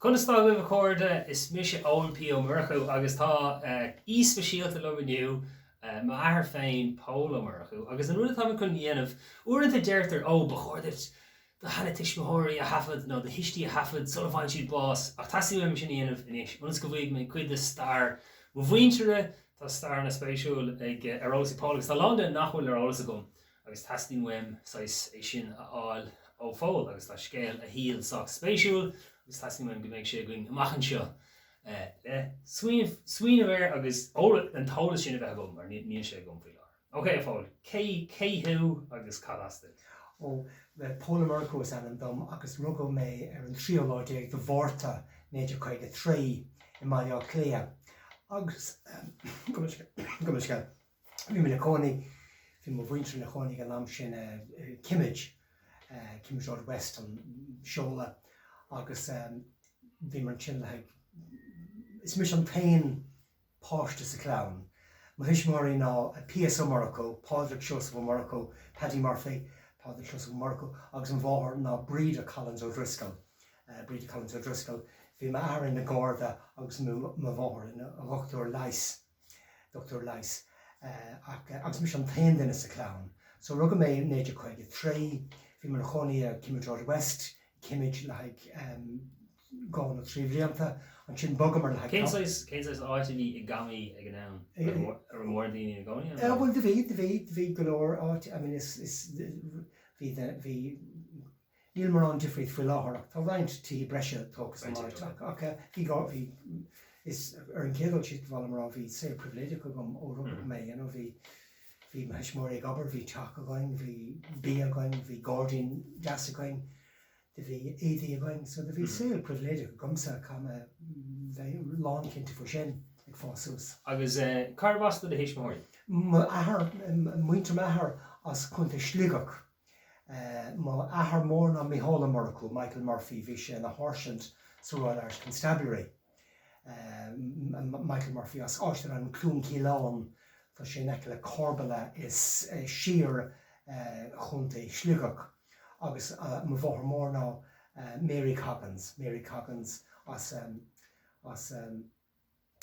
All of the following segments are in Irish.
Constable with a corda is mission OMP o Murchú agus tá íspeisialta lo bniu mar féin polo Murchú agus an ruúta tá chun dhéanamh uanta deirtar ó bechordit the hanna tishmahori a hafad no the hishti a hafad sullivan she'd boss a tassi mem shin in inish uns go vig me quid the star mhuintir tá star na spatial ag erosi polix tá London nachhol erosi gum agus tastin wem sais sin all ó fol agus tá scale a heel sock spatial agus tastin wem go make sure going machen sure swing of air agus all and told sin of gum or ní sé gum fi okay fol k who agus calastic ó Póla Murchú is an dom agus rugó mé an tríolóide do bhórta néidir chuig a trí I maiá clia. Agus gomasca bhí me na cónaí bhí mo bhaintre na cónaí an am sin Kimmage West an seola agus bhí mar sin le is mis an tain páiste sa clán. Má hiis marí ná PSO Murchú, Padraig Seosamh Murchú, Paddy Murphy, Padraig Seosamh Murchú, agus an bhór ná Bríd Collins O'Driscoll. Bríd Collins O'Driscoll. Bhí me air in na Garda agus má bhór in Dr. Leis. Agus mis an tain duine sa clán. So rugga mé néidir chuig a trí, bhí mar na chonaí Kimmage West, Kimmage le gáin a trí bhlianta, an sin bogam mar le Caint áitiní I gami ag an am ar mór daoine ag gáin? Well, the V galore áit, I mean, hí níl mar an difrith fi láthach, tá roint tí breise tógus an áit. Hí is ar an céadal siad bhil mar bhí sé priviléide go gom ó rugga mé, hí me heis mór ag aber, hí teach a gáin, hí bí a gáin, hí Gordon gas a gáin, hí éadí a gáin, so hí sé priviléide go gomsa chum lán cinnta fu sin ag fásús. Agus carbasta de héis mór? Mhuintir methar as chunta slúgach. Má ahar mór na Micheál Murchú, Michael Murphy, bhí sé na háirsint sa Royal Irish Constabulary. Michael Murphy as áiste an clún cílán tá sé neic le corbala is siar chunta slúgach. Agus má bhór mór ná Mary Coggins as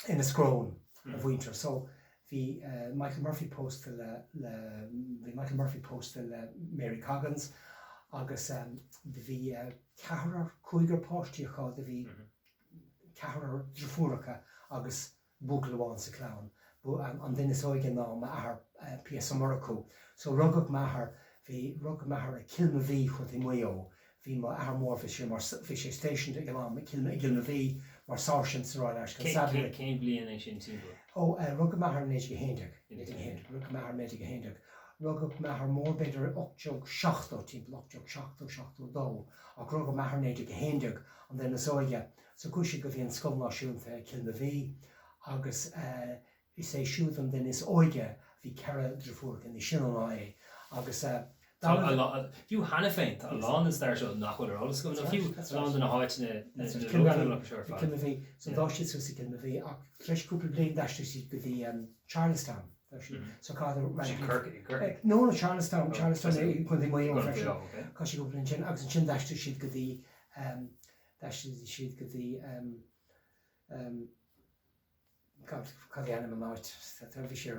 in a scrone a bhuintir. So hí Michael Murphy post le Mary Coggins agus hí cehar chuigar páistíocha de bhí cehar drifúracha agus búglaháin sa clán. An duine is óige ná ahar PSO Murchú. So rugach mahar hí rugach mahar a Kilmaví chut I muo. Bhí má ahar mór fi sé station ag an Kilmaví mar sergeant sa Royal Irish Constabulary. Cén blian é sin timbre? Ó rugach mahar néidir rugach mahar néidir héinteach. Rugach mahar mór beidir 8-7 timp 8-7 ach rugach mahar néidir héinteach an den is óige. So cúisi go bhí an scoil náisiúnta Kilmaví agus is sé siúd an den is óige hí ceithre drifúrach in sin an áé agus fiú hanna féint a lán is daar seo nachhfuil ar álas gom fiú lán na háitine na Kilmaví so dá siad sa Kilmaví ach treisúpla bliain deiste siad go bhí Charlestown. So nó na Charlestown é chun é mó freisio cá si go bliain sin agus an sin deiste siad go dtí siad go dtí cad anam an áit bhí sé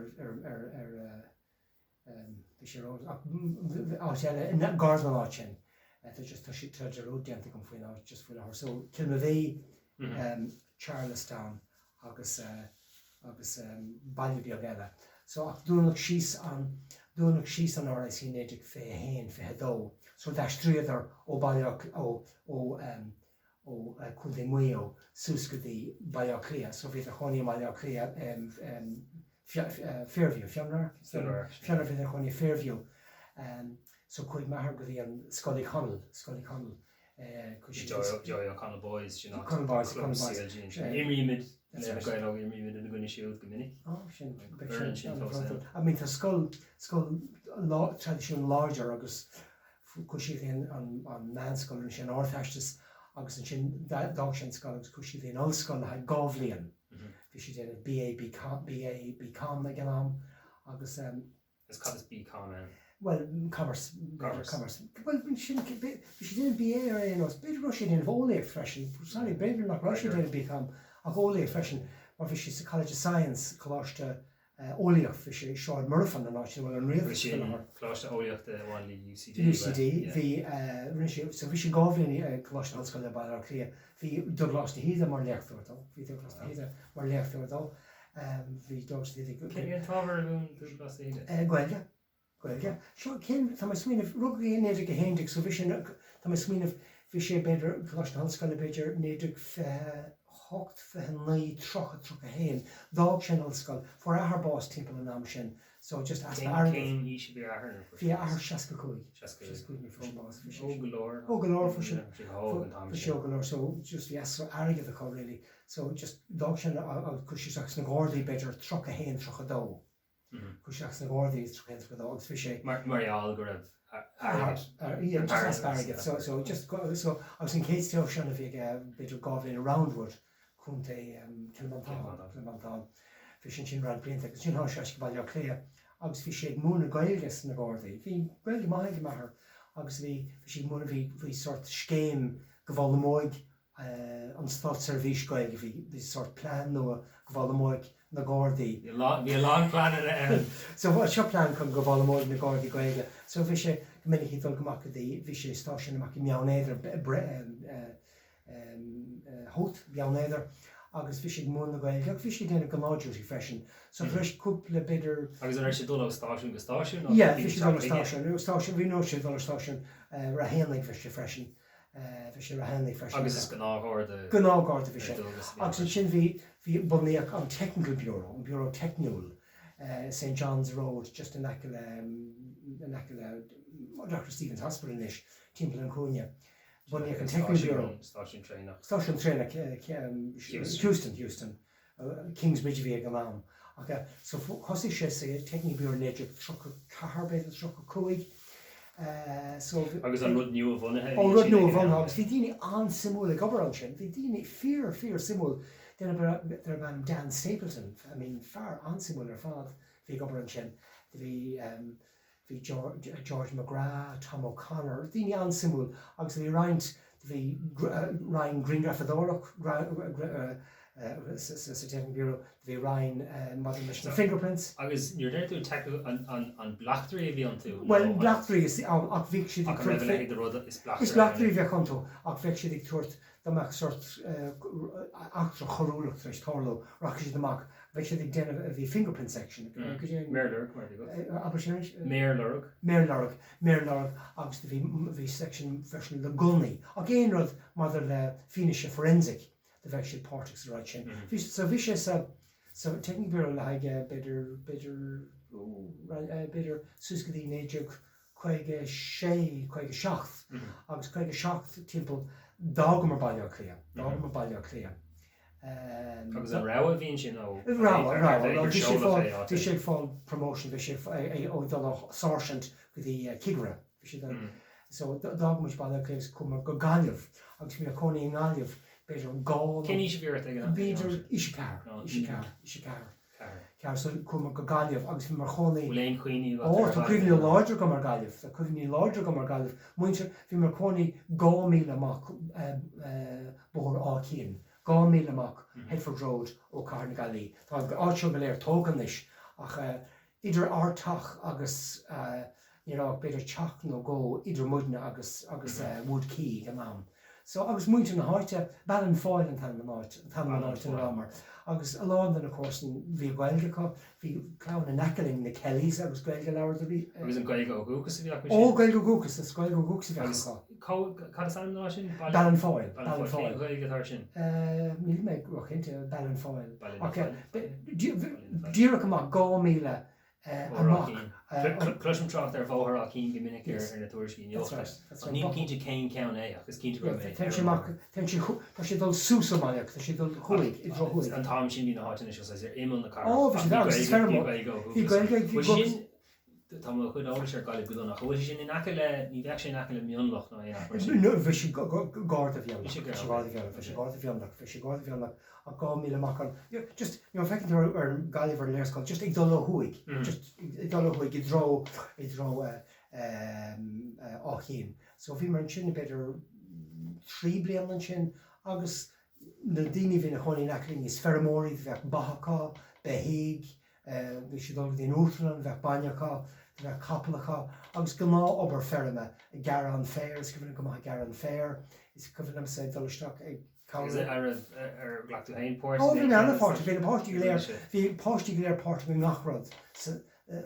in Garden áit sin tá si treidir údianta go faoin áit just fuil áir. So Kilmaví, Charlestown agus bailú beag eile. So ach dúnach síos an áras hí néidir fé héin fé dó. So deis tríadar ó bailach ó chun é muo sús go dtí bailach clia. So bhí a chonaí bailach clia Fairview, Fiannar bhí a chonaí Fairview. So chuig mahar go bhí an Scully Connell. Joy O'Connell boys imríimiid gailog imríimiid in gcuine siúd go minic. I mean tá scoil tradiisiún láidir agus cúisi an meánscoil sin átheistas agus an sin dá sin scoil agus cúisi bhí an ollscoil le gábhlíonn. Bhí si déanamh BA BCom ag an am agus Is cad is BCom Well, commerce. Well, she didn't be here, you know, bit Russia didn't have fashion. Sorry, better not Russia didn't become a goalie fashion. Or if she's a College of Science, College to Oliach, she short Murphan and she will unreal. College to Oliach, the one UCD. UCD, so we should go in College to School about our clear. We Douglas to heather more left for it, we Douglas to heather more left for it, we Douglas to heather. Can you cover Douglas to heather? Well, yeah. Sure, Ken, Thomas Sween of Rugby and Nedic Hendic, so Vision Thomas Sween of Vishay Bedder, College School Bedger, Nedic Hocht Fenley, Truck a Hen, Dog Channel Skull, for our boss Temple and Amshin. So just ask King, he should be our via our Shaskakui. Shaskakui, for boss. Galore for sure. So just yes, so Arrogant the call really. So just Dog Channel, because she's actually Gordy Bedger, Truck a Hen, Truck a Doe. Kushaks na Gordy is trends with dogs fishy. Marial Gurav. Yeah, just asparagus. So just go. So I was in Kate's Tail Shan if you get a bit of goblin aroundwood. Kunte Kilmantan. Fishing chin rad blint. Because you know Shash Balio clear. Obviously fishing moon a goilgus na Gordy. Fi well the mind matter. Obviously fishing moon vi sort scheme gavalamoig. On start service goil vi sort plan no gavalamoig. Na Gordy. Be a long plan. So what's your plan come go vol na Gordy goige? So vishe many he thought come the vishe station mak miawneder hot miawneder agus vishe mon na goige vishe den gamager fashion. So fresh couple bitter agus er she dolo station. Yeah, vishe dolo station we know she dolo station ra handling vishe fashion. Vishe ra handling fashion. Agus is gnar the vishe. Agus chin vi bunniak on technical bureau technical St. John's Road just in Dr. Stevens Hospital ish Temple and Cunha bunniak on technical bureau station trainer Houston Kingsbridge via Agallamh. Okay, so hosi shese technical bureau nature truck car bed truck coig so agus an rud new of one rud new of one vi dini an simul government vi dini fear simul. Then about Dan Stapleton, I mean, far unsimilar father, the government chin, the George McGrath, Tom O'Connor, the unsimilar, obviously, Ryan Greengraff Certificate Bureau, the Ryan Modern Mission Fingerprints. I was you're there to attack on Black 3 if you want to. Well, Black 3 is on Vichy. The road is Black 3. It's Black 3 if you come to, Vichy the Tourt. The mac sort actor chorulach thresh torlo rakish the mac which the den of the fingerprint section Mayor Lurg obviously the section version the gulny again rod mother the finish forensic the vexual portix right chin so vicious so technical bureau like bitter suskadi nature quite a shaft obviously quite a shaft temple Dogma Balio clear. Agus an rawa vín sin ó. Rawa. This should fall promotion. This should sergeant with the Kigra. So Dogma Balio clear come go Galliv. Agus mi a coni in Galliv. Better Gall. Kenny should be right again. Better Ishikar. So come go Galliv. Agus mi marchoni. Lane Queenie. To give you larger come Galliv. To give you larger come Galliv. Muintir vi marchoni go mila mak bor Akin. Go mila mak Headford Road o Carnegie. Tá ácho galéir tóganish ach idir artach agus you know better chach no go idir mudna agus wood key gamam. So I was muintir na haite ballan foil and tan night in Rammer. Agus along then of course vi gwelga vi clown and knackling the Kellys I was gwelga lower the vi was in gwelga gugus if you like gwelga gugus it's gwelga gugus if you San Martin ballan foil gwelga tarshin we'll make rock into ballan foil okay do you come on go mila Clusham Trough there for Akin Giminic in the Torski. That's right. Need to caint because keen to grow. She does Susamayak, she does Huig, it's a Huig. And Tom Shindy the hot initial says you're on the car. Oh, that's fair enough. Tá chud ála sé gáil goúna chuil sin in le ní bheith sin le mionlach nó bhí sé gáda bheanach fi sé gáda bheanach a 2,000 amachchan. Just feiceann ar galibhar léirscáil, just ag dul chuig, just ag dul chuig i dro áchéin. So bhí mar an sin beidir 3 bliain an sin, agus na daoine bhí na chonaí nachlín is fermóí bheith bathachá, behéig, bhí sé dul dtíon útran bheith bainachá, bheith capalacha, agus go má obair ferme i gar an féir, is gohfuil go gar an féir, is gohfuil am sé dulteach ag ghlachtú hain póir? Bhí anna páirte, bhí na páirtí go léir, bhí páirtí go léir páirte go nachrad,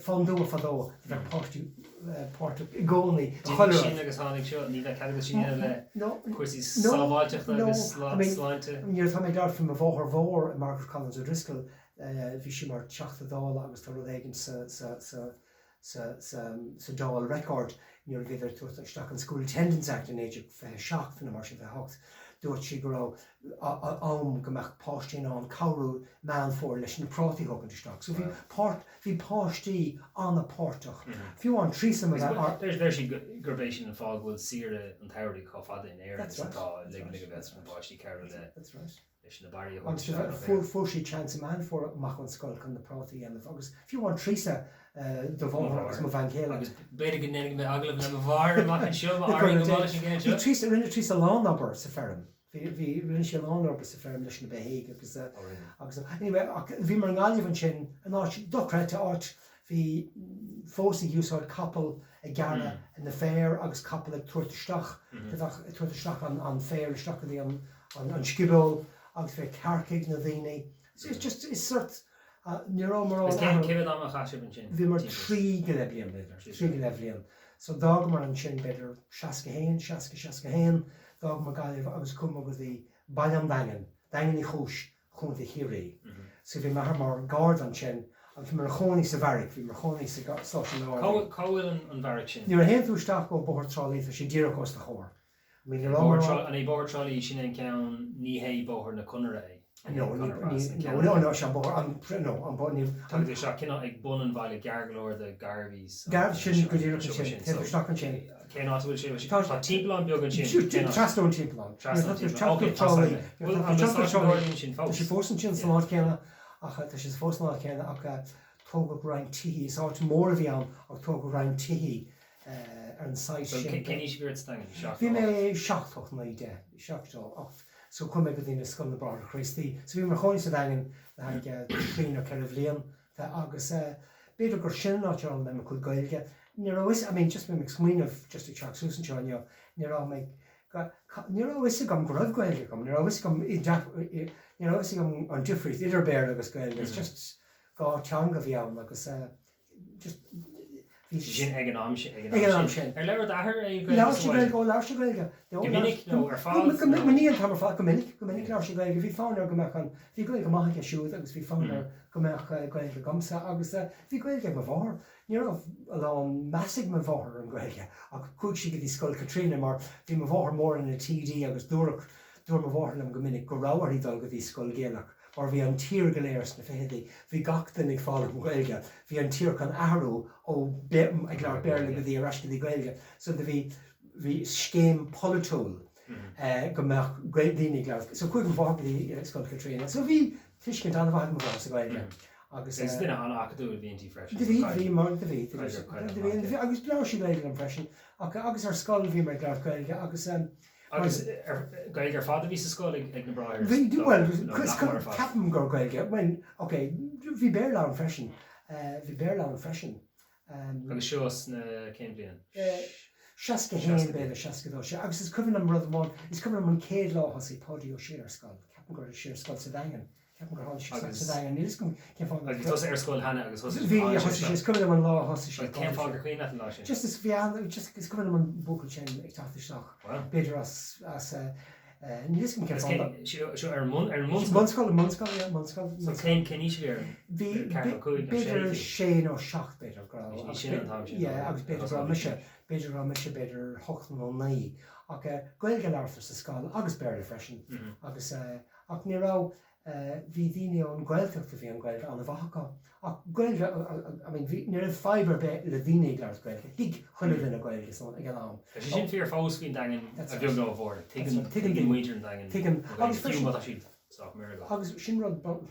fandó a fadó, bheith páirte i gcónaí. Sin agus tháinig seo, ní bheith cadh sin le chuirsaí sábháilteach agus sláinte? Níor tá mé dar fum a bhóthar mhór i Margaret Collins O'Driscoll, bhí si mar teachtadála agus tá rud éigean sa dáil record, níor bhíidir tuairteach an School Attendance Act in éidir seach fan mar sin bheith hocht. Dúirt si go raibh am go mbeadh páistí an cabhrú meán fór leis na prátaí thugann isteach. So bhí páistí anna páirteach. Fiú an trísam There's sí gurbééis sin an fág bhfuil siar an tairí cá fada in éir atá le bheith an páistí ceir le leis na barí fuair sí chance man fór amach an scoil chun na prátaí anamh. Agus fiú an trísa do bhór agus má bhain chéile. Agus beidir go nnig me aglah le bhhar amach an seo rinne trísa lánabar sa ferm. Bhí rinne sé lánabar sa ferm leis na behéig agus bhí mar an gáilíomh an sin an áit dochreite áit hí fósaí úsáid capal a gara in na féir agus capal ag tuairteach an féir isteach an scibol agus bheith cearcaigh na daoine. It's just is sort ní mar céad am a chaisib an sin. Bhí mar 3 go le bliain beidir, 3 go le bliain. So dag mar an sin beidir 60 héin, dag mar gáilíomh agus cuma go dtí bailm dagan í chúis chunta chiaí. So bhí mar gáard an sin, agus mar chonaí sa bharric, bhí mar chonaí sa stáisiún áir. Cáhfuil an bharric sin? Ní ar héan túisteach go bóthar trálaí tá sé díreach os na chóir. An é bóthar trálaí sin an ceann ní hé bóthar na conra é. No, se bóthar an bóní. Tá se cinna ag bunan bhaile gearglóir de garbhís. Garbh sin go díreach sin, tuisteach an sin. Cé áhfuil sé tá timplán beag an sin. Trasún timplán. Si fósan sin san áit céanna tá sé fósan áit céanna ach tógad rain tihí, is áit mór a bhí an ach tógad rain tihí ar an sáid sin. Céní si bhíir stangan? Bhí mé 7 na ide, 7 so cum go dtíine scoil na bar Christí. So bhí mar choáin sa dagan trín ar ceirh bliain agus beidir gur sin áteáil me chud gailge. Ní just mé smuoineh just teach Susan Johnio, ní is gom gribh gailge gom, ní is gom an difriúd idir béir agus gailge. It's just gá teanga bhí am agus just sin ag an am sin. Ar leir dahar é lá sé gailge. Gomininic nó ar fáil? Níon tam fá gomininic lá sé gailge, bhí fáinnar gomechan, bhí goil go maithe siúd agus bhí fáinnar gomach gailge gomsa agus bhí gailge go bhhar. Ní lá meigh me bhhar an gailge ach chuig si go dtí scoil Catriona mar bhí me bhhar mór in na TD agus dúr me bhhar am gomininic go ráharí dul go dtí scoil géalach. Or bhí an tír go léirs na fédaí, bhí gachtain ag fáil go gailge, bhí an tír chun ahrú ó ag leir béirla go dtí arreisce dí gailge. So bhí scéim polytool go meach daoine leir. So chuig an bhhar í scoil Catriona. So bhí tuiscint an bhaid mo bhá sa gailge. Agus duine an acadú bhíontí freisin. Bhí mar agus leir sí gailge an freisin. Agus ar scoil bhí mar leir gailge agus agus gailge ar fada bhí sa scoil ag na brair. Capam gur gailge. Bhí béir le an freisin. Bhí béir le an freisin. Agus seos na céim bliain. 60 héin béile 60 se. Agus is cuimhin am rud amháin, is cuimhin am an céad láthas í pódí ó siar scoil. Capam gur siar scoil sa dagan. Capam gur háil sa dagan. Níos gom Agus ar scoil hena agus bhí is cuimhin am an lá hosa sé. Céim fáil gur chuoine an lá sin. Just is bhí is cuimhin am an bócail sin ag táisteach. Beidir as níos gom seo ar munscoil? Munscoil. So céim ceníos bhíar? Beidir sé ó 7 beidir grá. Agus beidir rá meise beidir 8 ach gailge leirtar sa scáil agus béir freisin agus ach ní rá bhí daine an Gaeltachta bhí an Gaelta an bhacha. Ach Gaelta, ní fibre be le daine leir Gaelta. Hic chuile na Gaelta son ag an am. Sin fear fós hín dagen a bhí nó bhór. Tuigeann gin mhuintir dagen. Agus sin rud bron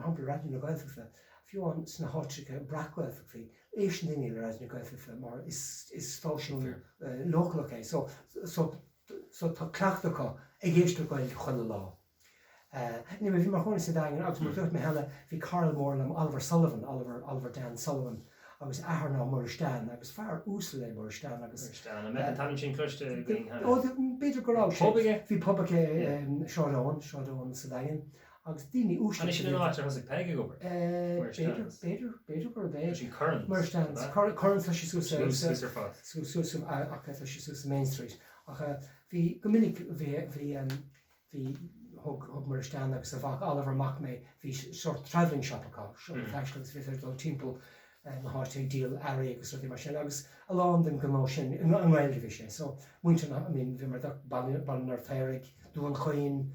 hampla radio na Gaeltachta. Fiú an sna hátricha brachgaeltachta éis daine le radio na Gaeltachta mar is stáisiún localché. So tá cleachtacha ag éiste Gaelta chuile lá. Ní bhí mar chuinna sa dagen agus mar dúirt me heile bhí Carl Morlam Oliver Sullivan, Oliver Dan Sullivan agus ahar ná Murchú agus fear úsla le Murchú agus tan sin cloiste beidir go rá bhí pobacha Seán sa dagen agus daoine úsla sin áte has peige go beidir gur bhéh Murchú chuann sa sí Main Street bhí go minic bhí hug Murchú agus a bhach Oliver mac mé bhí sort travelling shop aá fegus bhí timppel na háte díal airí agus ruí mar sin agus a lá den gomó sin an bhil bhí sé. So muinte bhí mar banar féric dú an chuoin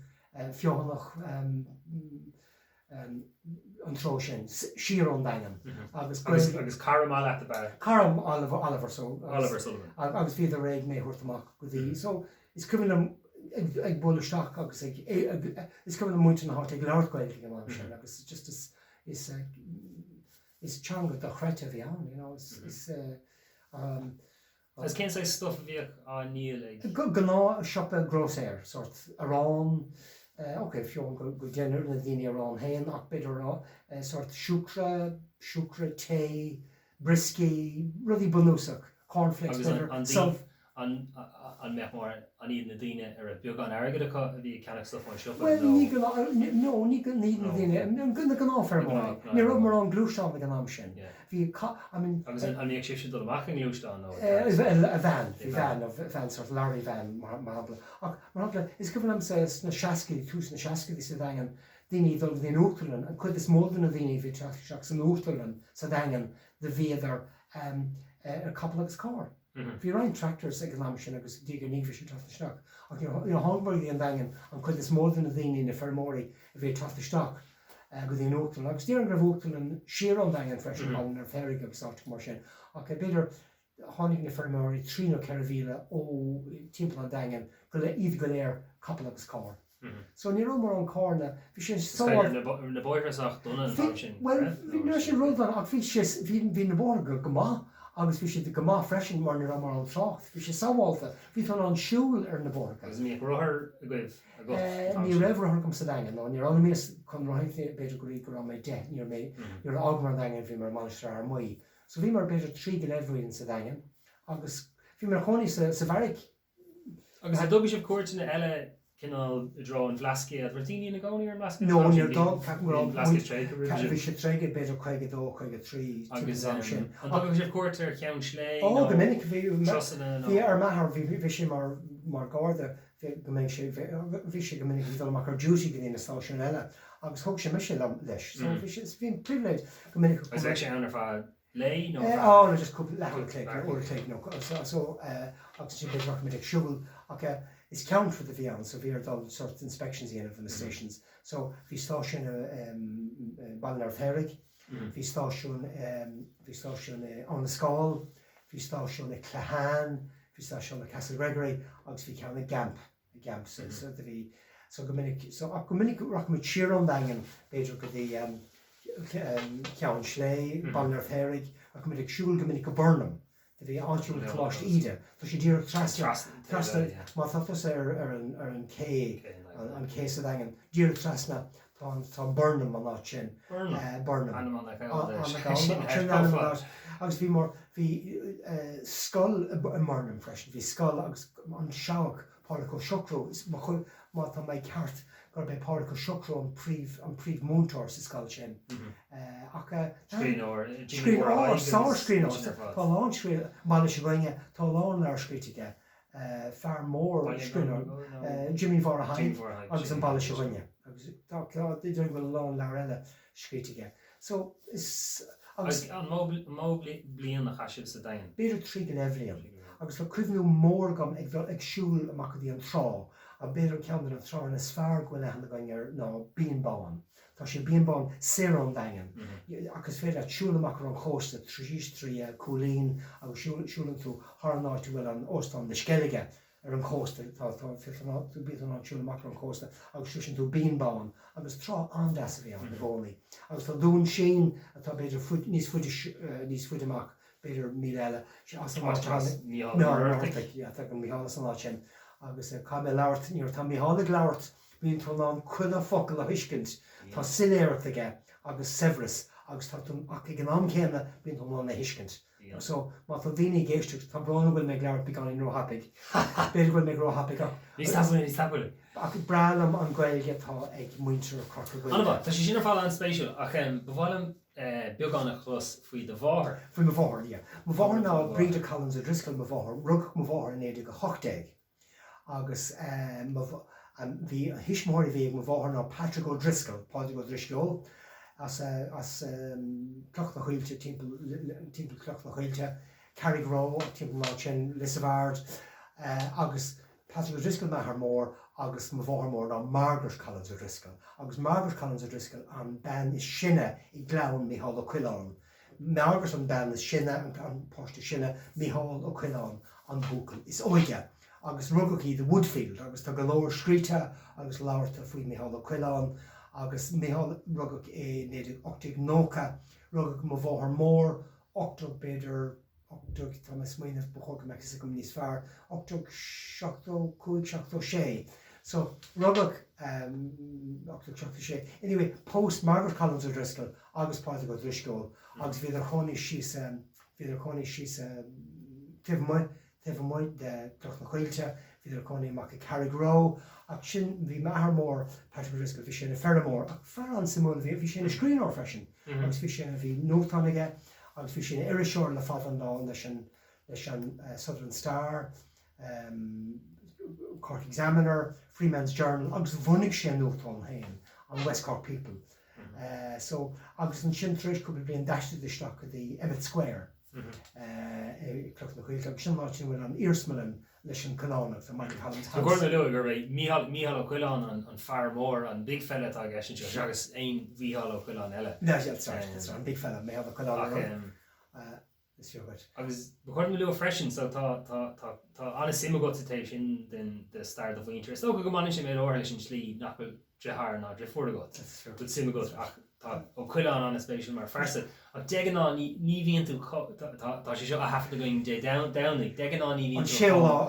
fionnach an tro sin siar an dainam agus carm at the bar. Carm Oliver Sullivan. Agus bhí a réig mé chuirtamach go dtí. So is cuian ag bulisteach agus is cuian muinte na háte ag leirgail go sin agus just is teanga do chreite bhí an, Is cén sé stuff bhí á níl gná sipa groséir sort arán fiú go déanú na daine arán héin ach beidir sort siúcra té briscí rudí bunúsach cornflakes an meach mar an iad na daine a beag an airgad a bhí ceannach stuff an siúpa. Well, ní go ní na daine gona gan áfer mar. Ní rud mar an glúisteán gan am sin. Agus an méag sé do amach an glúisteán a bhean sort Larry van mar hapla is go am sa na seacaí tús na seacaí sa dagen daoine dul bhíon útalan an chud is móda na daine bhí teach san útalan sa dagen de bhéidir a couple agus cá. Bhí rain tractors ag an sin agus dígur níomh sin traftasteach. Ach hábáí an dagen an chud is móda na daine na fermóí a bhí traftasteach go dtí útalan. Agus tíar an gribh útalan siar an dagen freisin an ar férig agus áte mar sin. Ach beidir tháinig na fermóí trína ceirhíle ó timppla an dagen go le iad go léir couple agus cá. So ní mar an cána bhí sé na bóirach donna sin. Well, bhí sin rudan ach bhí na bóga go má. Agus bhí sé go má freisin mar ní mar an trácht. Bhí sé sáháilta, bhí an an siúil ar na borga. Agus mí rothir a goibh ní raibhar chum sa dagen ná níor an mís chun roiithne beidir goí go mé de níor mé níor agmar dagen bhí mar manistre ar muí. So bhí mar beidir trí go lehhaíonn sa dagen agus bhí mar choní sa bharic. Agus a dubí sé cuairtainna eile cinál dro an bhlasci a bhirtíine na gáí ar bhlasci? No, níor dá bhlasci tréige bhí sé tréige beidir chuige dó chuige trí agus sin. An dubí sé cuairtar ceann slé go minic bhí ar maithar bhí sé mar gáda go mé sé bhí sé go minic bhí mar dúsí go dtíana stáisiún eile agus thug sé me sé leis. So bhíon priviléid go minic sé an ar fá lei nó just cúpla lehéic nó so agus sin beidir minic siúil is count for the bhí so bhí dal sort inspections in the stations. So bhí stáisiún Balnar Férig, bhí stáisiún an na Scáil, bhí stáisiún na Clahan, bhí stáisiún na Castle Gregory agus bhí ceann na Gamp so bhí so go minic rock mu tíir an dagen beidir go dtí ceann slé Balnar Férig a go minic siúil go minic go Burnham. Bhí áitiúil chláist ide, Tá sé dír trasna má tatas ar an cé a dagen dír trasna tá Burnham an ná sin Burnham agus bhí mar bhí scoil Burnham freisin, bhí scoil agus an seach páiricó seocrú má tá méid ceart gur be páiricó seocrú an príomh mhuintir sa scoil sin. Scrín Tá lán scrín bailile se ringe tá lán leir scrítige fear mór scrín Jimmy Var a hain agus an bailile se ringe. Idir bhfuil lán leir eile scrítige. So is agus an mó blian nach chaisiil sa dain. Beidir trí go lehblion agus le cuimhnú mór gom ag siúil amach dí an trá a beidir ceann an trán is fearr go lehan gan ná bíonbáin. Tá sé bíonbáin sérán dagen. Agus féidir siúlaach ar an chósta trí cúlín agus siúlan tú thnáid bhfuil an óstáin de sceige ar an chósta tú bí an siúlaach ar an chósta agus sin tú bíonbáin agus trá andas a bhí an na bhónaí. Agus tá dún sin atá beidir níos fuideach beidir mí eile go míála san lá sin agus cá mé leirt níor tá míála leirt bíon tú ná chuile focail a hiiscint tá sinéireacht aige agus severas agus tá ach ag an amcéanna bíon tú ná na hiiscint. So má tá daoine géisteach tá brana bhfuil me leirt beáin róhapaig. Beidir bhfuil me róhapaig Ní tapú. ach bralam an ghailge tá ag mhuintir crochar bhfuil. Anna tá sé sin ar fáil an spéisiú ach bhhailm beagánna chus faoi do bháthir. Faoi mo bháthir, yeah. Mo bháthir ná bríd a Collins a driscoil mo bháthir, rug mo bháthir néidir go 8 agus bhí hisismóir bhí mo bháthir ná Patrick O'Driscoll, Pádraig O'Driscoll as cloch na chuilte timp cloch na chuilte, Carrigró timp ná sin Lisavard agus Patrick O'Driscoll methar mór agus mo bháthir mór ná Margaret Collins O'Driscoll. Agus Margaret Collins O'Driscoll an ben is sinne I glán Mícheál Ó Cuileáin. Margaret an ben is sinne an poiste sinne Mícheál Ó Cuileáin an búcail is óige. Agus rugach í de Woodfield agus tá go leir scríte agus láirta faoi Mícheál Ó Cuileáin agus Mícheál rugach néidir 8 nócha rugach mo bháthir mór 8 beidir 8 tá muoineh buchóga me go níos fearr 8 7 So rugach 8 7 Anyway, post Margaret Collins O'Driscoll agus Pádraig O'Driscoll agus bhíidir choní síos Tifmuid de cloch na chuilte, bhíidir choní amach Carrigró ach sin bhí methar mór Patrick O'Driscoll bhí sin a ferramór ach fear an simú bhí sin a scríór freisin agus bhí sin a bhí nótánaige agus bhí sin iriseoir le fadandá leis an Southern Star, Cork Examiner, Freeman's Journal agus bhunig sin nótáin hain an West Cork People. So agus an sin tríéis go blion daiste isteach the Emmett Square. Cloch na chuilte agus sin lá sin bhfuil an Irsmalin leis an Colánach sa Michael Collins House. Gordon le gur Mícheál Ó Cuileáin an fear mór an big fella tá sin agus ein Mícheál Ó Cuileáin eile. That's right, an big fella Mícheál Ó Cuileáin. Agus Gordon le freisin so tá anna sim go sin den de start of mhuintir. So go man sin mé ó leis an slí nachfuil drethar ná drefuair go. Tá sim go Tá ó Cuileáin an spéisiú mar fersa ach deganá ní bhíonn tú tá sé seo a hafta going dé downnig deganá ní bhíonn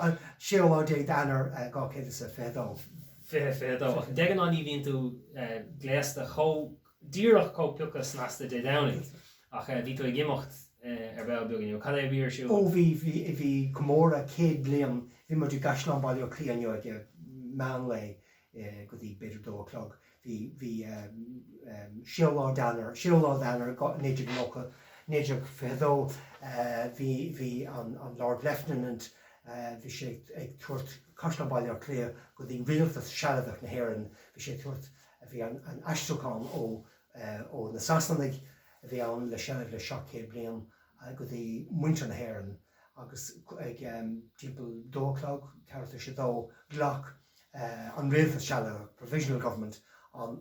An seolá dé danar gá céad sa fédó. Fédó deganá ní bhíonn tú gléasta díreach có puchas nasta dé downnig ach bhí tú gimocht ar bheith beagin cad é bhíar siú. Ó bhí gomóra céad bliam bhí mar tú gaslan bailú clíanú ag man lei go dtí beidir 2:00. Bhí seolá danar néidir nócha néidir fédó bhí an Lord Lieutenant bhí sé ag tuairt caslan bailú clí go dtí rialtas sealadach na hÉireann bhí sé tuairt bhí an aisteachán ó na Sasannig bhí an le sealadh le 7 bliam go dtí mhuintir na hÉireann agus ag timpeall 2:00 cearta sé dó ghlach an rialtas sealadach provisional government an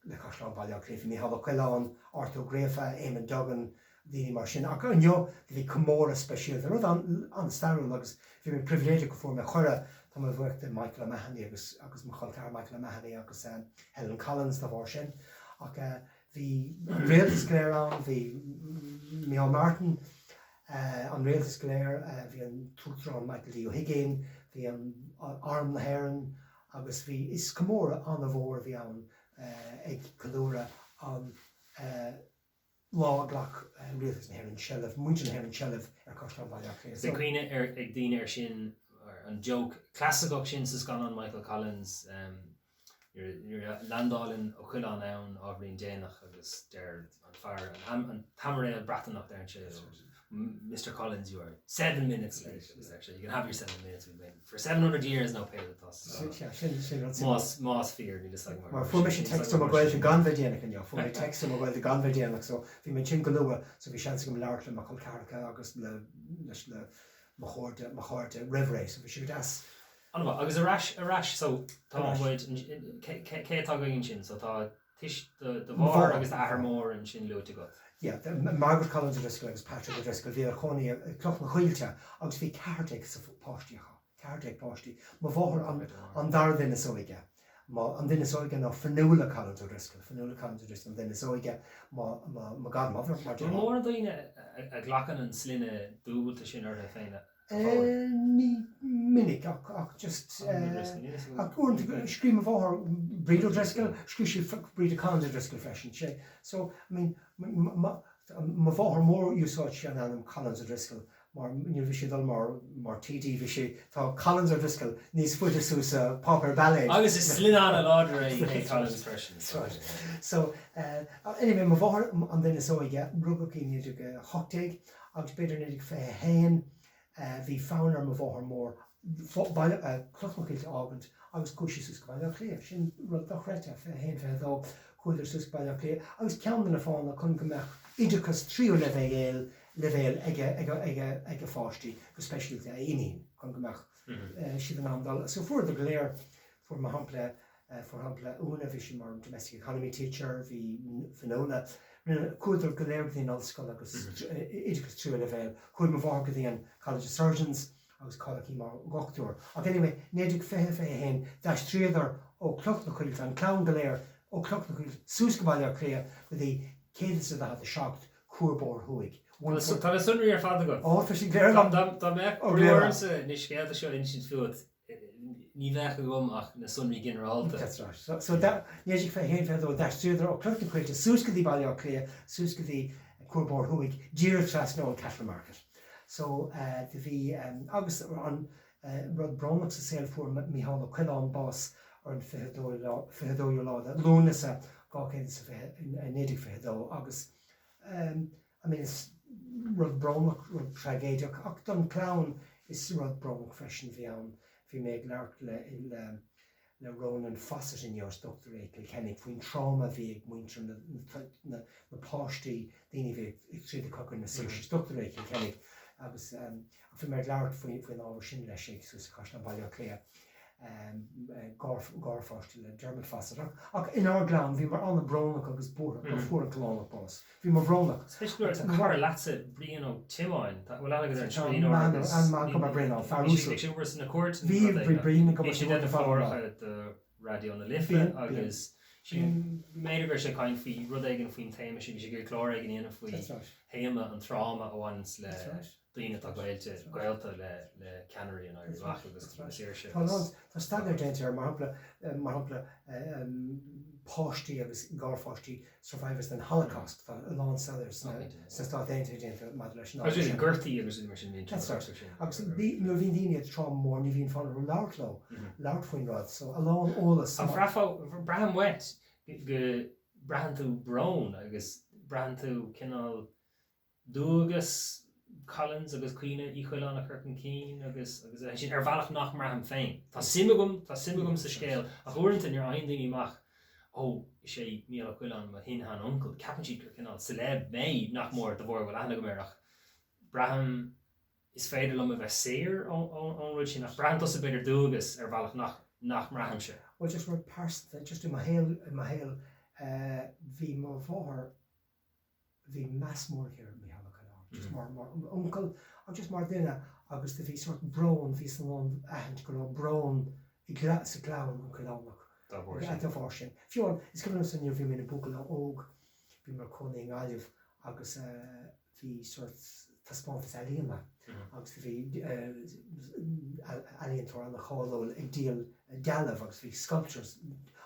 le caslan bailú clí Mícheál Ó Cuileáin Arthur Gréfa Éamon Duggan daoine mar sin ach an jo bhí commóra speisialta rud an starú agus bhí mé priviléide go fór me chore tá mé bhuaachta Michael O'Mahony agus mo chultar Michael O'Mahony agus Helen Collins dá bhór sin ach bhí an réaltas léir an bhí Mícheál Martin an réaltas léir bhí an túrán Michael D. O'Higgin bhí an arm na hÉireann agus bhí is commóra an a bhór bhí an ag colúra an láglach rialtas na hÉireann seileadh muintir na hÉireann seileadh ar caslan bailú clí. Bhí cuioine ag daoine ar sin an joke clásicach sin sa gan an Michael Collins you're landálinn Ó Cuileáin ann ábhríonn déanach agus deir an fear an tamara bratanach there Mr. Collins, you are 7 minutes late. Actually, you can have your 7 minutes. We've been for 700 years now paid with us. Más fear, you just like more. For me, text to my girl to gun videonic and for me text to my girl to gun videonic. So if you mention Galua, so we shan't see him large and Michael Carrick, August, the Mahort river race. So we should ask. Anna agus a rash so tá bhaid cé tá going sin so tá tiis de bhar agus ahar mór an sin luúte go. Yeah, Margaret Collins O'Driscoll agus Patrick O'Driscoll bhí ar chonaí cloch na chuilte agus bhí cardiac sa páistícha. Cardiac páistí. Má bhór an dar duine sóige. Má an duine sóige ná fanúla Collins O'Driscoll. Fanúla Collins O'Driscoll an duine sóige má godmother. Mór daoine a ghlachan an slíne dúbalta sin ar féine. Ní minic ach just ach uair scríam bhór Bríd O'Driscoll, scríisi Bríd Collins O'Driscoll freisin sé. So, I mean, má bhór mór úsáid sé an anam Collins O'Driscoll, mar níor bhí sé dul mar TD bhí sé tá Collins O'Driscoll níos fuidir súsa Pauper Ballet. Agus is slin an a láidir é Collins freisin. So, anyway, má bhór an duine sóige rugach í níidir go hochtaigh agus beidir níidir fé hain bhí fánar má bhór mór clochmachailte ágant agus cúisi sus go bailile léamh sin rud dochreite fé hain fé dó chuidir sus bailile léamh agus ceanna na fána chun go meach idirchas tríú levéil ag fáistí go speisialte a inín chun go meach siad an amdal. So fuair go léir fuair má hampla úna bhí sin mar domestic economy teacher bhí fanóna cuaidir go léir bhí nalscoil agus idirchas tríú levéil chuid má bhar go dtíon College of Surgeons agus cálaí mar gachúir. Ach anyway, néidir fé hain deis tríadar ó cloch na chuilte an clán go léir ó cloch na chuilte sús go bailile clé go dtí céad a had seacht cuairbór thuig. Tá sunraí ar fada go. Tá sin léir Tá me ósa ní scéalta seo in sin fiúd ní bheith gom ach na sunraí generalta. That's right. So néidir fé hain fé ó deis tríadar ó cloch na chuilte sús go dtí bailile clé sús go dtí cuairbór thuig dír tras nó an Cashel Market. So the bhí agus an rud bromach sa saoil fuair Mícheál Quillan bás ar an fithedó lá lúnasa gáchéad sa néidir fithedó agus I mean is rud bromach rud tragéideach ach don clán is rud bromach freisin bhí an bhí méid leart le rón an fasas in yours Dr. Éil Kennig faoin trauma bhí ag mhuintir na páistí daoine bhí ag tríad cogur na séir Dr. Éil Kennig agus fi méid leart faoin ábhar sin leis sus caiisna bailile clé gáfáistí le German fasar ach in Agallamh bhí mar anna bronnach agus búra go fuair an clánach bás. Bhí mar bronnach. Chuir leatsa bríon ó Timáin bhfuil agus an trín an má go bréá farúsa. sin bhar na cuairt Bhí bríon go de fáracha de radio na lifa agus sin méidir gur sé caiin faoi rud éigen faoin téime sin sé gur chlár éigen inana faoi héime an trauma óhains le daoine tá gailta le Canary an agus bhacha agus séir se. Tá stagir déinte ar mar hapla páistí agus gáfáistí survivors den Holocaust tá lán sellers sa tá déinte déinte mad leis ná. Agus gurtaí agus mar sin agus nó bhíon daoine trá mór ní bhíon fáil leirló leir faoin rud so a lán ólas. An bhrafá braham wet go brahan tú brown agus brahan tú cinál dúgus Collins agus cuioine íchuileán a chucan cín agus sin ar bhealach nach mar an féin. Tá simigum sa scéal a thuiranta ar aon daoine amach ó sé míal chuileán má hin an uncle capan siad gur cinál sa le méid nach mór do bhór bhfuil ana go méireach. Braham is féidir lom a bheith séir ón ruid sin nach brahan tosa beidir dúgus ar bhealach nach marham se. Well, just for person, just in my hail, the more for the mass more here, me have a just more uncle, or just more dinner, August the sort of brown, the one and go brown, a glass of clown, uncle at the fortune. If you want, it's coming up in your view in a book of Og, be more calling Agallamh, August the sort of response Agallamh. Agus bhí alíonn an na cháil ag díal dealamh agus bhí sculptures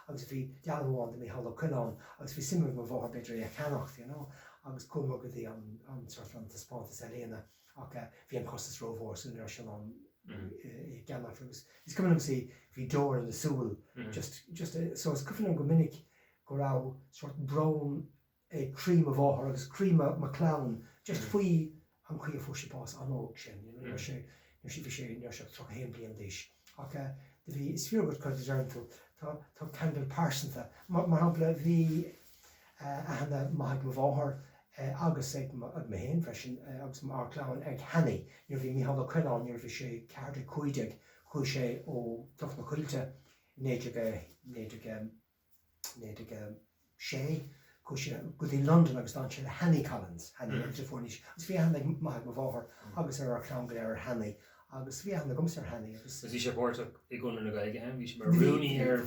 agus bhí dealháin mé hall chuán agus bhí simú go bhór beidir a cheannacht agus cuma go dtí an sort an taspátas aléana ach bhí an costas rómhór súnar sin an geannacht agus. Is cumna sí bhí dóir in na súil just so is cufann go minic go rá sort brown cream a bháthair agus cream a clown just faoi an chuí fú sé pás an óg sin si bhí sé se tro héim blion díis. Ach de bhí is fiúgad chuir dearnú tá Kendall Parsonta mar hapla bhí ana maithaid go bháthair agus ag mé héin freisin agus mar chláin ag Hanny, níor bhí míhall chuán níor bhí sé ceartta cuideag chuaigh sé ó tucht na chuilte néidir sé chuaigh sé go dtí London agus dá sé le Hanny Collins Hanny Antiphonish agus bhí hanna maith go bháthair agus ar chlán go léir Hanny agus bhí hanna gomsar Hanny agus bhí sé bórta i gúna na gaige bhí sé mar rúnaí ar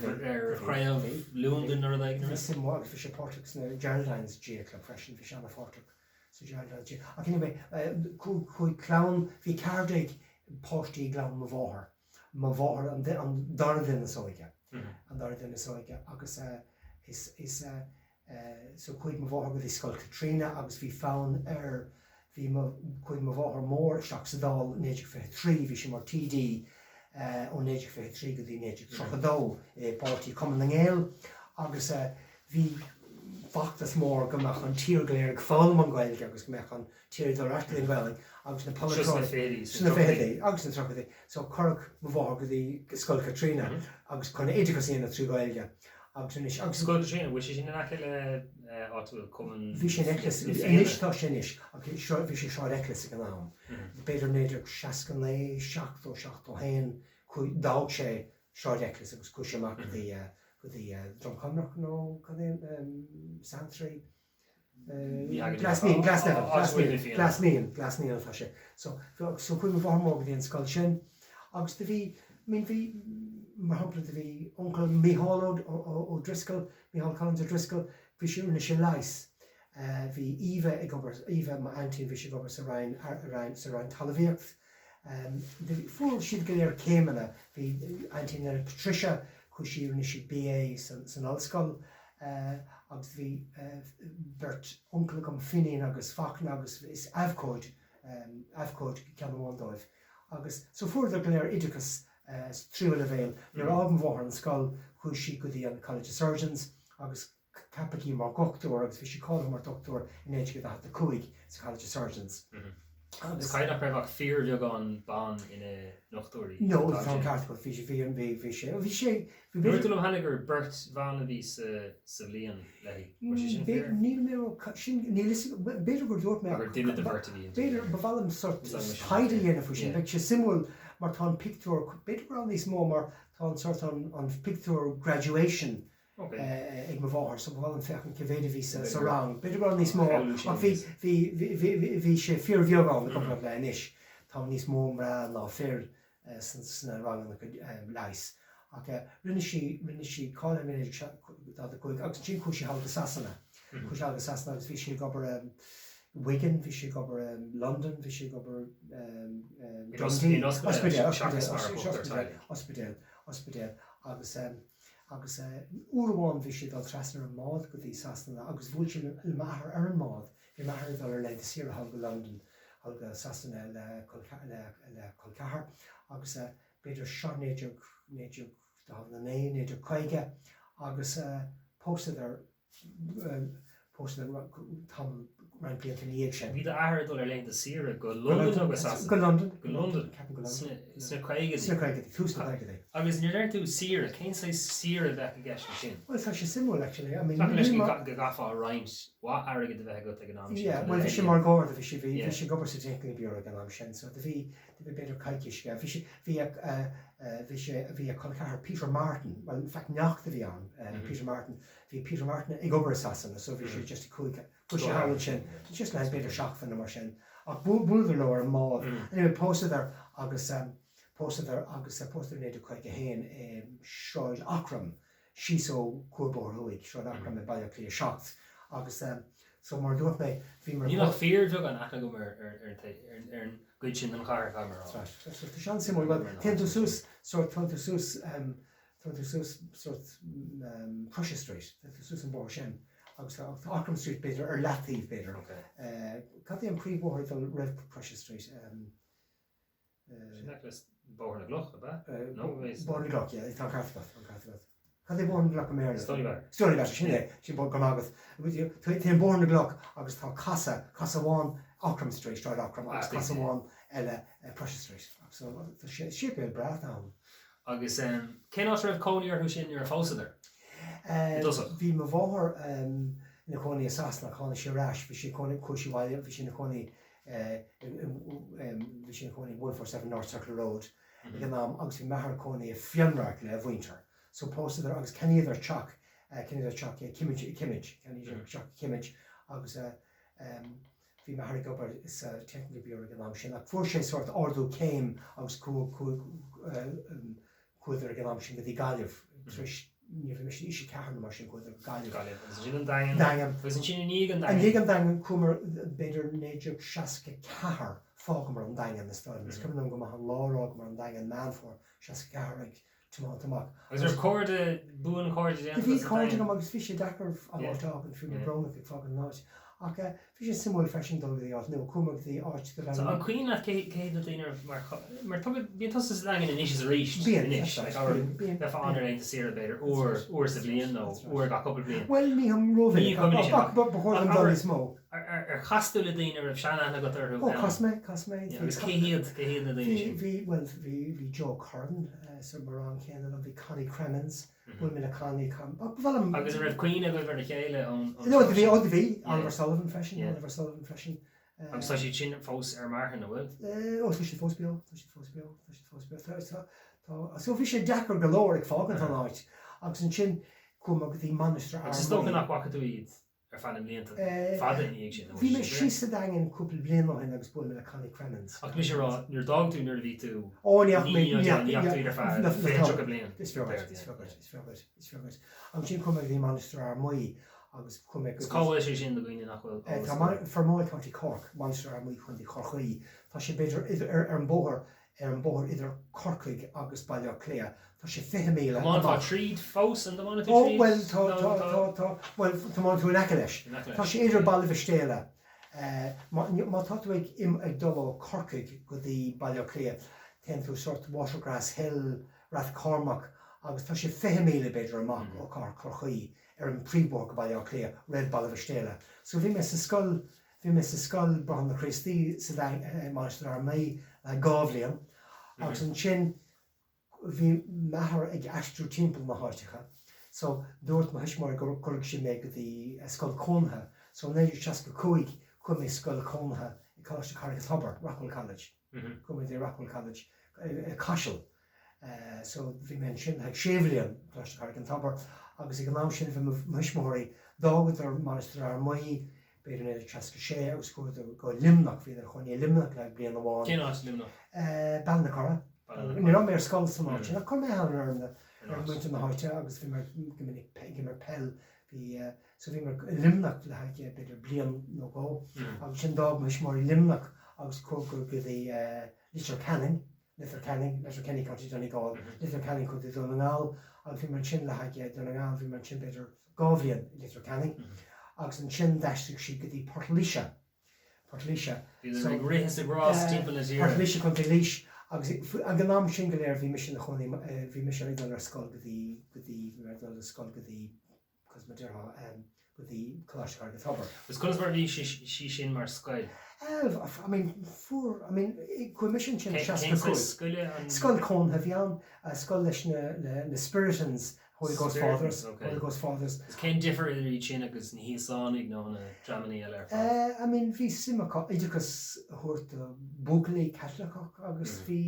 chraamh Lúndan ar bheith bhí simá agus bhí sé pórtach na Geraldines G Club freisin bhí sé anna fórtach sa Geraldines G ach anyway chuaigh clán bhí cardaigh páistí glán má bháthair an dardain na sóige an dardain na sóige agus is so chuaigh má bháthair go dtí Scoil Catriona agus bhí fán ar bhí chuaigh má bháthair mór seach sa dál 1953 bhí sé mar TD ó 1953 go dtí 1932 pártaí Cumann na nGael agus bhí fachtas mór gomach an tír goléir fáil an Gaeilge agus gomach an tír do reachtaí an Gaeilge agus na Polytróí agus na trochadaí so chuirc má bháthair go dtí Scoil Catriona agus chuna éideachas íana trí Gaeilge agus Scoil Catriona bhí sé sin aice le áú Cumann bhí sé neclas inis tá sin is bhí sé seáid eclas an am beidir néidir 69 seachtó chuig dág sé seáid eclas agus chuaigh sé amach go dtí Drumconnach nó Santry Glasníon tá sé so chuig bhhar mór go dtí an scoil sin agus de bhí mar hampla de bhí oncle Micheál ó Driscoll Micheál Collins ó Driscoll bhí siúna sin leis bhí Eva má Antín bhí sé gobar sa rain talmhaíocht fuair siad go léir céimeanna bhí Antín ar Patricia chu siúna si BA san Ollscoil agus bhí beirt oncle gom Finian agus Fachna agus is Avcóid ceanháildóibh agus so fuair go léir idirchas tríú le bhéil ar ábhar bháthair an scoil chuaigh si go dtí an College of Surgeons agus capací mar doctor agus bhí sé cáil mar doctor in éidir go the Cuaig sa College of Surgeons. Is caiidir raibh fear beag an ban ina nachtóirí? No, tá cartfuil bhí sé Nuirtúm hanagur burt bhana bhí sa bhliain lei beidir gur dúirt me duine de bhirtaí beidir bhhailm sort taide dhéanamh faoi sin bheith sé simúil mar tá pictúr beidir gur an níos mó mar tá sort an pictúr graduation ag má bháthair so bhfuil an fechan civéidir ví sa rang beidir gur an níos mó ach bhí sé fear bheagán na gomra le inis tá níos mó mar ná fear san rang leis ach rinne si cáil chuig agus tí chuaigh sé halga Sasanna agus bhí sé gobar Wigan, bhí sé gobar London, bhí sé gobar Ospedale agus uaháin bhí sé dal trasnar an mád go dtí Sasanna agus bhúil sé le maithar ar an mád bhí maithar dal ar le de siar halga London halga Sasanna le Colcahar agus beidir seo néidir na néidir chuige agus posted ar ran blianta níag sin. Bhí ahar dul ar leon de sira go London agus go London sna chuige túsna chuige. Agus ní leir tú sira cén sa sira bheith go gceist sin? Well tá sé simú actually. I mean leis go gafa roint wa airige de bheith go ag an am sin. Yeah, well bhí sé mar gáir bhí sé gobar sa technical bureau an am sin so bhí beidir caiiciisce bhí a Colcahar Peter Martin well in fact neachta bhí an Peter Martin ag obair Sasanna so bhí sé just chuig sé háil sin just leis beidir seach fan mar sin ach búidir leir an mád anyway posted agus néidir chuig a héin Sráid Acram síso cuabór thuig Sráid Acram i bailach lí seacht agus so mar dúirt mé bhí mar ní nach fear bheag an acha go mar ar an gcuid sin an char mar sean simú tú sús sort Prussia Street sús an bór sin agus Acram Street beidir ar leathíh beidir Cadí an príomhóir dal raibh Prussia Street bór na gloch bór na gloch tá cartfa Cad é bór na gloch mé Storybar sinné sin bór gomágat té bór na gloch agus tá casa bháin Acram Street Sráid Acram agus casa bháin eile Prussia Street so sipe brath ná agus cé ná raibh cóíar thu sin ar fósadar bhí má bháthair na cónaí Sasanna chána sé ráis bhí sé cóisiháile bhí sin na cónaí 147 North Circle Road gnám agus bhí methar cónaí a fionrach le mhuintir. So pósta agus cenidir teach cimiid agus bhí methar gobar is technical bureau gnám sin ach fuair sé sort ordú céim agus cuaidir gnám sin go dtí gaiamh ní bhí sé isi cearan mar sin cuaidir gaiamh. Dangam. Agus an sin ní an An dhé an dangam cumar beidir néidir 64 fág mar an dangam is stáil. Is cumar go maith an lárág mar an dangam man for 64 ag tumáach. Agus ar cóirde buan cóirde déanamh. Bhí cóirde go agus fi sé dachar an áteach an fiú brona ag fág an náid. Ach fi sé simúil fesin dul í áit, nó cumar the áit go So an cuioine cé na daoine mar bíon tosas legan in is ríist inis le fáinar aon siar beidir uair sa bblion nó uair ga couple blion. Well, ní ham rómhí bhór an dul is mó. Ar chasú le daoine ar seanna go ar Cosme. agus céhiad na daoine sin. Bhí Joe Curran sa mar an chéan bhí Connie Cremens, bhfuil me le Connie agus raibh cuioine go bhar na chéile an bhí Oliver Sullivan freisin. agus tá sé sin fós ar marthan na bhfuil. Fi sé fósbío. So fi sé dechar golóir ag fágan an áit agus an sin cum go dtí manistra Agus is tógan nach wacha tú iad ar fan an blianta fada ní sin. Bhí me sísa dagen cúpla blian hin agus bú me le Connie Cremens. Ach mis rá nuair dog tú nuair ví tú Níach ar fad fé go blian. Is feargad. An sin cum ag dtí manistra ar muí agus cum ag Cáil sé sin do gine nach bhfuil. Fermáid County Cork, manistra ar muí chun dí chorchaí. Tá sé beidir ar an bóthir idir Corcaig agus Baile Cléa. Tá sé 5 míle. Tá tríd fós an do well tá tú an leis. Tá sé idir bailh stéile. Má tá tú ag dul Corcaig go dtí Baile Cléa ten tú sort Watergrass Hill, Rath Cormac agus tá sé 5 míle beidir amach ó Corchaí ar an príbór go Baile Cléa red bailh stéile. So bhí me sa scoil Braham na Christí sa maistar ar mé le gábhlion agus an sin bhí methar ag eistú timppla na háitecha. So dúirt má hisismar go chuig sin mé go dtí scoil cóntha. So néidir 65 chum é scoil cóntha i Coláiste Carrick Tobar, Rockwell College. Chum é Rockwell College Cashel. So bhí men sin ag séhlion Coláiste Carrick Tobar agus ag an ná sin bhí hisismóirí dágad ar maistar ar mí beidir néidir 36 agus go limnach bhí ar chuin limnach le blian amháin. Cén áit limnach? Ban na cara. Ní ra mé scoil samáte, nach chu mé ar muinte na háite agus bhí mar gimar pell so bhí mar limnach le haige beidir blian nó gó. Agus sin dág muis mar limnach agus cógur go dtí Little Canning, Little Kenny County Donegal, Little Canning chu dtí Donegal, agus bhí mar sin le haige Donegal, bhí mar sin beidir gábhlion Little Canning. Agus an sin deiste si go dtí Portlaoise. Réhas a grás timppla is Portlaoise chun dtí líis. Agus an gnám sin go léir bhí mis sin na chonaí bhí mis ar ar scoil go dtí scoil go dtí cosmadeartha go dtí Coláiste Carrick Tobar. Gus conas mar bhí sí sin mar scoil? Chu mission sin scoil cóntha bhí an scoil leis na Spiritans Holy Ghost Fathers. Is cén differ idir sin agus ní híánig nó na dramaní eile? Bhí simachá idirchas thuirt búglaí Catholic agus bhí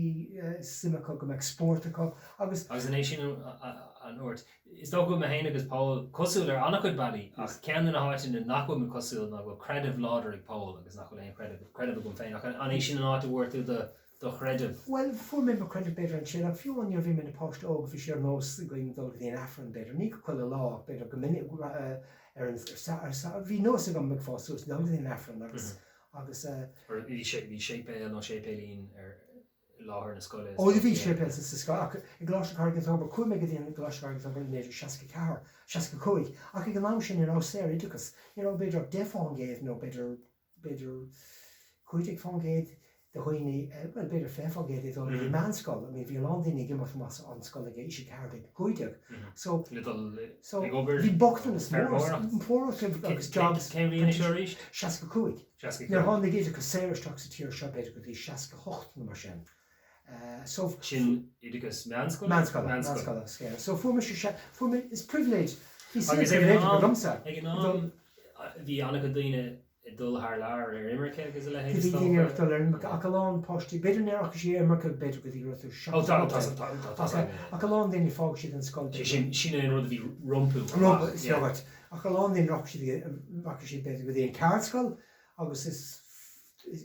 simachá go exportachá agus an é sin an ort. Is dó go me héine agus Paul cosúil ar annach chud bailí ach cean na háitin na nachfuil me cosúil na go credibh láidir ag Paul agus nach éon credibh go féin an é sin an áit bhirú do chredibh. Well, fu mé credit beidir an sin a fiú an bhí me post óg fi sé nós going dul dí an Afran beidir ní go chuile lá beidir go minic ar bhí nó go me fáús ná dí an Afran agus bhí sépé nó sépélín ar láthir na scoile. Ó bhí sépé sa scoil i Coláiste Carrick Tobar chu mé go dtíana Coláiste Carrick Tobar néidir 65 ach go ná sin ar séir idirchas beidir defáin géad nó beidir chuidig fáin géad de chuoine beidir féfagéad is í manscoil, bhí landíine gimar mas an scoil ige is ceirdig chuideag. So bhí bochtan is mór agus jobs céimhíon seéis? 65. Nar tháinig géidir go séiristeach sa tíir seo beidir go dtí 68 mar sin. Sin idirgus meanscoil? Meanscoil. So fu is privilege. Bhí anna go daoine dul haar laar immerke agus le Bhí daoine ar dul Agallamh postí beidir nearach sé immercha beidir go dtí ruú Agallamh daoine fág siad an scoil. sin rud bhí rumpú. Agallamh daoine roch si beidir go dtí an ceardscoil agus is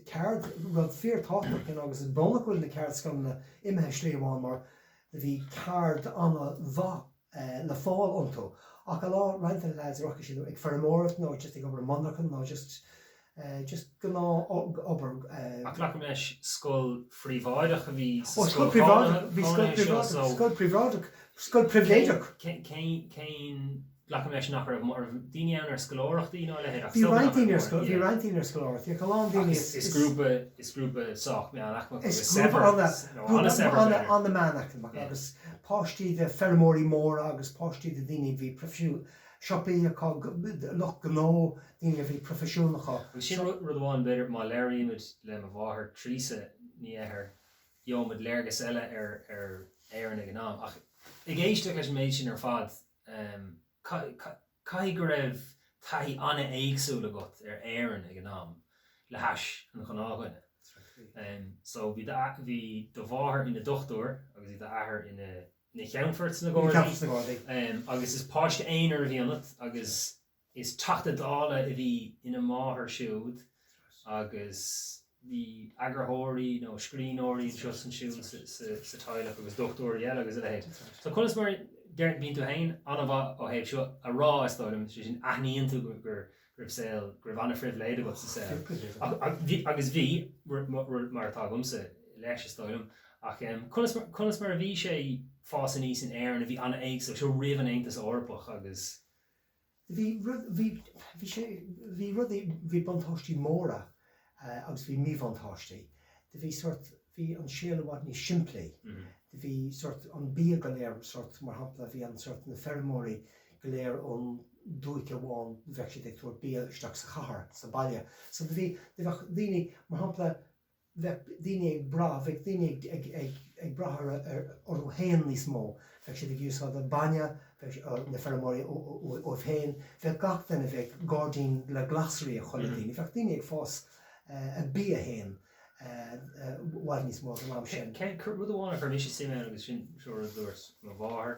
ceard rud feartáach agus is bonnachil na ceardscoil na imethe sléomháin mar bhí card anna bha le fáil antó. Agallamh reinint an leid roch si ag fermórt nó just ag obair monachchan nó just gná obair. Ach leis scoil phríomháideach a bhí scoil privléideach. Céin Lacham leis nach mar daine an ar scoláireachtaí ná le héireach. Bhí reintíine ar scoláireachtaí Agallamh daoine is grúpa soach me an manach agus páistí de fermóí mór agus páistí de daoine bhí profisiú sioppaí loch gná daoine bhí profisiúnacha. Sin rudháin beidir má léiríimiid le a bmháthair trísa ní éair dheomad léirgus eile ar éan ag gnám. Ach ag éisteach leis méid sin ar fad cai go raibh taithí anna éagsúla agat ar éan ag gnám le heis an chonáhaine. So bhí do bmháthair ina dochtúir agus bhí d'athair ina cheanfort na gáirdaí agus is páiste éonar a bhíanat agus is tata dála a bhí ina máthair siúd agus bhí agraththirí nó scríóirí just an siúd sa táileach agus dochtúirí eile agus a héad. So chunas mar deart bíon tú hain anna bh ó héad seo a rá istáilm sin aithníonn tú gur gribh anna frihléide go sa saoil. Agus bhí mar atá gomsa leis istáilm ach chunas mar a bhí sé fása níos an éan a bhí anna éag so riamh an aontas orpach agus. Bhí buntáistí móra agus bhí míbhantáistí. Bhí an síalahhaid ní siimplí. Bhí an bí go léir mar hapla bhí an na fermóí go léir ón dúice bháin bheith sé túir bí isteach sa chahar sa baile. So bhí daoine mar hapla daoine ag bra bheith daoine ag brathar ar héin níos mó. Bheith sé ag úsá a baine na fermóí ó féin bheith gach denna bheith gádaín le glasarí a chola daoine. Bheith daoine ag fás a bí a héin. Bhaid níos mó am sin. Rud bháinna chu mis simime agus sin seoir dúirt má bháthair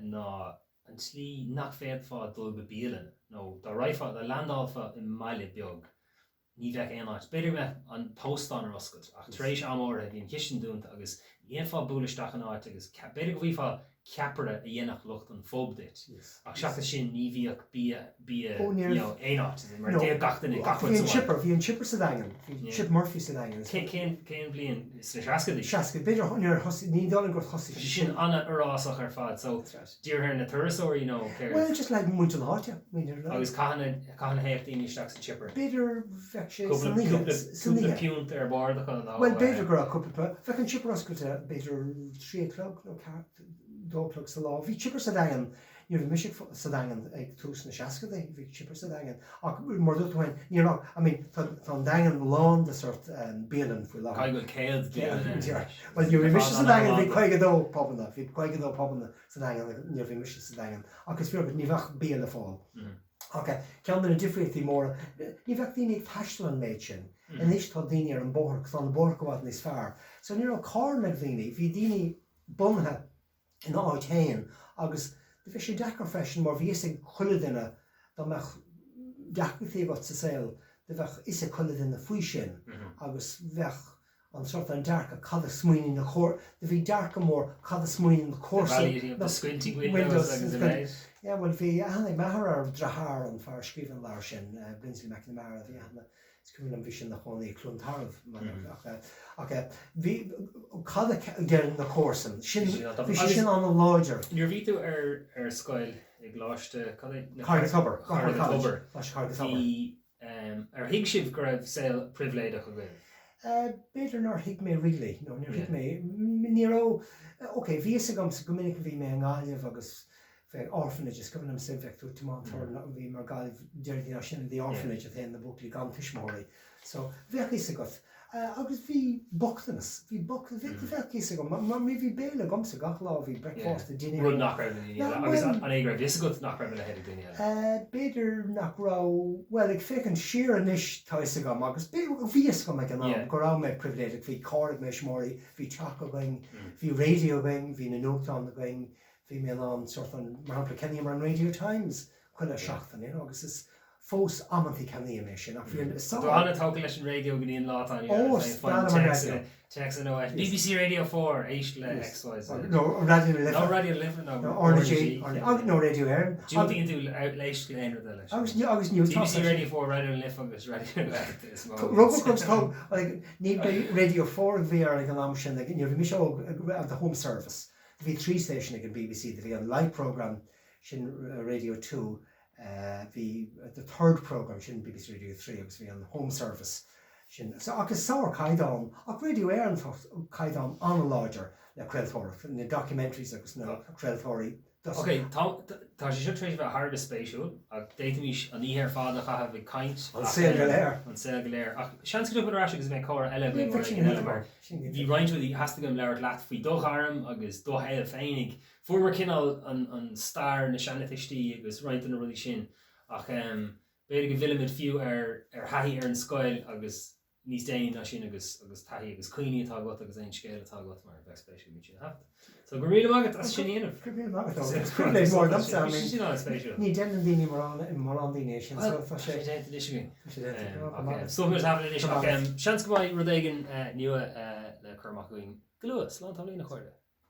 ná an slí nach féad fá dul go bíalan nó dá raifá de landáilfa i maiile beag ní bheith éonáid. Beidir me an póstán ar oscailt ach taréis amóir a bhíon cisin dúnta agus íon fá búlaisteach an áit agus beidir go bhí fá ceapara a dhéanach lucht an fóbdit. Ach seachas sin ní bhíoh bí éonáid mar déag gachtain ag gachhain Bhí an chipper sa dagan, chip Murphy sa dagan. Cén blion is le seascadaí. Seascad, beidir ní dálan gur thosaí. Sin anna arásach ar fad, so dír na turasóirí nó. Well, just like muint an háte. Agus caihanna hécht daoine isteach sa chipper. Beidir bheith sé Cúpla piúnt ar bárdach an á. Well, beidir gur a cúpla bheith an chipper oscailte beidir 3 o'clock nó 2 o'clock sa lá. Bhí chipper sa dagan, ní bhí misisiigh sa dagan ag tús na seascadaí, bhí chipper sa dagan. Ach mar dúirthain, tá dagan lán de sort bíalan faoi lá. Caigil céad bíalan. Well, ní bhí misisiigh sa dagan, bhí 52 pobanna, bhí 52 pobanna sa dagan, ní bhí misisiigh sa dagan. Agus bhí ní bheith bíal a fáil. Ok, ceann na difriúchtaí móra, ní bheith daoine ag taistil an méid sin. Inis tá daoine ar an bórc, tá an bórc go bhhaid níos fearr. So ní cá me daoine, bhí daoine bunthe in áit hain, agus bhí sé dechar freisin mar bhí ag chuile duine dá meach deachtaí bhat sa saoil, de bheith is a chuile duine faoi sin, agus bheith an sort an dearcha cad a smuoine na chóir, de bhí dearcha mór cad a smuoine na chóirsa. The squinting windows agus an éis. Yeah, well, bhí ahanana mehar ar drathar an fear scríban leir sin, Brinsley McNamara, bhí ahanana scríban an bhí sin na chónaí clúntarmh. Bhí cad a gearan na chóirsan, bhí sin an láidir. Níor bhí tú ar scoil ag gláiste Cargatober. Bhí ar hiig sibh go raibh saoil privléideach a bhfuil. Beidir nar hiic mé rilí, nó níor hiic mé. Níró, bhí a gom sa gomininic bhí mé an Agallamh agus orphanages go am si bheith tú timántar bhí mar gáilh deirdí sin the orphanage a théan na buclaí gan tuismóirí. So bheith is a goth agus bhí bochtanas, bhí bheith go mí bhí béle gomsa gach lá bhí breicfást a duine. Rud nach raibh agus an éigeir bhí go nach raibh le head duine. Beidir nach rá, well, ag fécinn siar anis táise gom, agus bhíos go ag an am, go rá me priviléic, bhí córaigh meis mórí, bhí teach going, bhí radio going, bhí na nóchtán going, bhí mé an sort an marhapla Kenny mar an Radio Times, chuile seachtain, agus is fós amantí Kenny mé sin. Anna tá leis an radio go dtíon lá BBC Radio 4 éis le XY. No, Radio Liffin. No Radio Liffin. No Radio Air. Dúntaíonn tú leis léanú de leis. Agus níl BBC Radio 4 Radio Liffin agus Radio Liffin. Robocop's called, need Radio 4 VR ag an am sin, bhí mí seo at the home service. Bhí 3 station ag an BBC, bhí an live programme sin Radio 2, bhí the 3rd programme sin BBC Radio 3 agus bhí an home service sin. So agus saoir caiidán, ach Radio Air an caiidán an a láidir le creiltóirí, na documentaries agus na creiltóirí. Ok, tá sé seo trééis bheith hard a spéisiú, ag déitimís an íhéir fáda chahabh bhí caint an saoil go léir. An saoil go léir. Ach sean go rá agus mé cóir eile bhí roiintú hasasta go leir leat faoi dócharm agus dóhéad féinnig. Fuair cinál an star na seanatistí agus roiint an rudí sin. Ach beidir go bhfuilimid fiú ar haithí ar an scoil agus níos déanaine ná sin agus taithí agus cuoine atá got agus éon scéal atá got mar bheith spéisiú mit sin haft. So go riile agad as sin dhéanamh. Ní déanaan daoine mar an daoine sin sé déanta isising. So muir hafa is seans go bhaid rud éigen nua le chumach goin glúas lá tá lína chuirde.